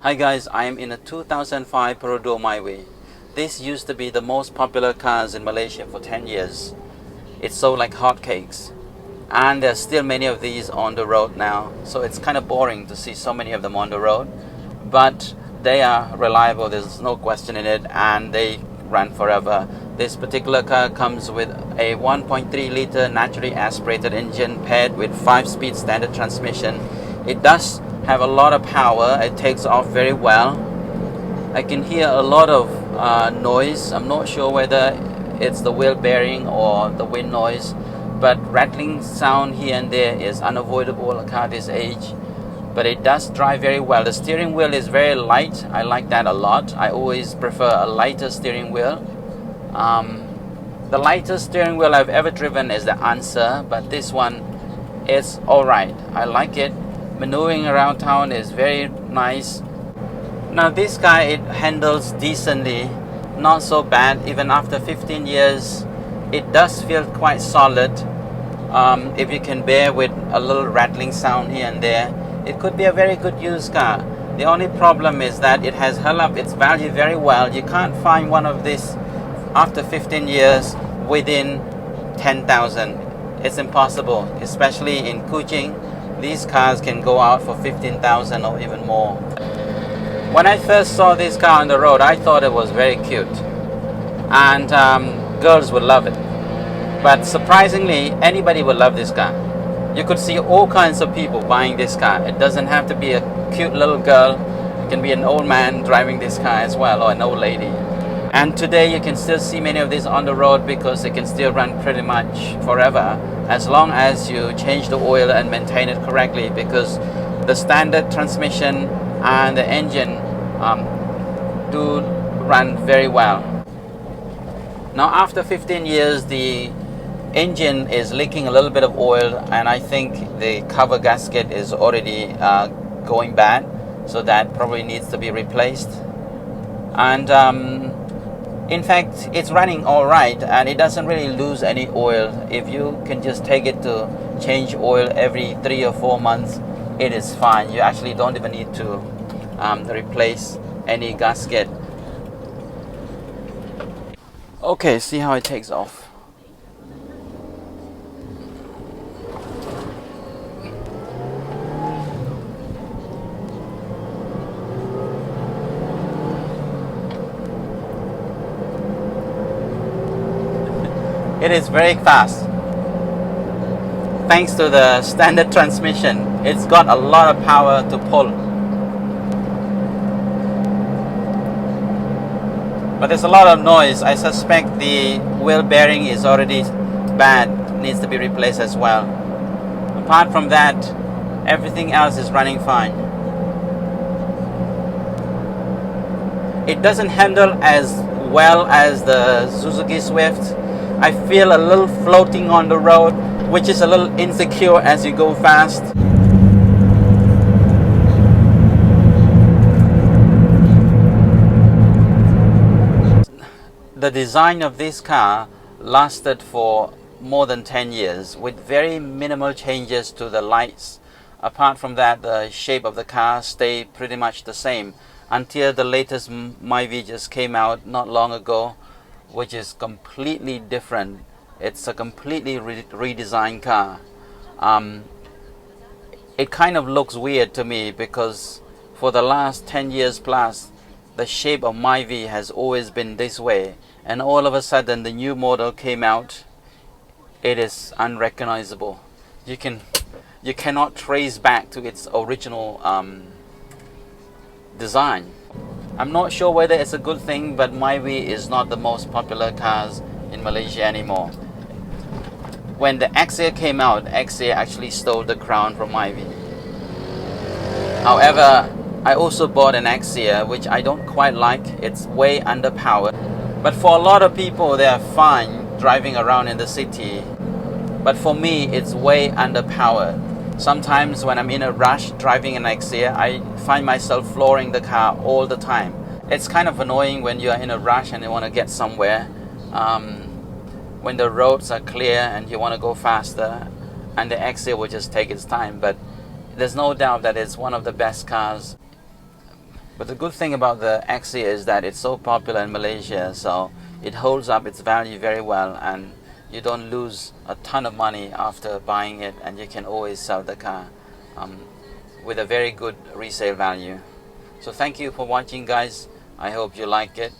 Hi guys, I am in a 2005 Perodua Myvi. This used to be the most popular cars in Malaysia for 10 years. It sold like hotcakes. And there's still many of these on the road now. So it's kind of boring to see so many of them on the road. But they are reliable, there's no question in it, and they run forever. This particular car comes with a 1.3 liter naturally aspirated engine paired with 5-speed standard transmission. It does have a lot of power. It takes off very well. I can hear a lot of noise. I'm not sure whether it's the wheel bearing or the wind noise, but rattling sound here and there is unavoidable at this age. But it does drive very well. The steering wheel is very light. I like that a lot. I always prefer a lighter steering wheel. The lightest steering wheel I've ever driven is the Answer, but this one is alright. I like it. Maneuvering around town is very nice. Now this car, it handles decently, not so bad. Even after 15 years, it does feel quite solid. If you can bear with a little rattling sound here and there, it could be a very good used car. The only problem is that it has held up its value very well. You can't find one of this after 15 years within 10,000. It's impossible, especially in Kuching. These cars can go out for 15,000 or even more. When I first saw this car on the road, I thought it was very cute, and girls would love it. But surprisingly, anybody would love this car. You could see all kinds of people buying this car. It doesn't have to be a cute little girl. It can be an old man driving this car as well, or an old lady. And today you can still see many of these on the road because they can still run pretty much forever, as long as you change the oil and maintain it correctly, because the standard transmission and the engine do run very well. Now after 15 years, the engine is leaking a little bit of oil, and I think the cover gasket is already going bad, so that probably needs to be replaced. And in fact, it's running alright, and it doesn't really lose any oil. If you can just take it to change oil every 3 or 4 months, it is fine. You actually don't even need to replace any gasket. Okay, see how it takes off. It is very fast. Thanks to the standard transmission, it's got a lot of power to pull. But there's a lot of noise. I suspect the wheel bearing is already bad, needs to be replaced as well. Apart from that, everything else is running fine. It doesn't handle as well as the Suzuki Swift. I feel a little floating on the road, which is a little insecure as you go fast. The design of this car lasted for more than 10 years with very minimal changes to the lights. Apart from that, the shape of the car stayed pretty much the same until the latest Myvi just came out not long ago, which is completely different. It's a completely redesigned car. It kind of looks weird to me because for the last 10 years plus, the shape of Myvi has always been this way, and all of a sudden the new model came out. It is unrecognizable. You cannot trace back to its original design. I'm not sure whether it's a good thing, but Myvi is not the most popular cars in Malaysia anymore. When the Axia came out, Axia actually stole the crown from Myvi. However, I also bought an Axia, which I don't quite like. It's way underpowered. But for a lot of people, they are fine driving around in the city. But for me, it's way underpowered. Sometimes when I'm in a rush driving an Axia, I find myself flooring the car all the time. It's kind of annoying when you are in a rush and you want to get somewhere. When the roads are clear and you want to go faster, and the Axia will just take its time. But there's no doubt that it's one of the best cars But the good thing about the Axia is that it's so popular in Malaysia, so it holds up its value very well, and you don't lose a ton of money after buying it, and you can always sell the car with a very good resale value. So thank you for watching, guys. I hope you like it.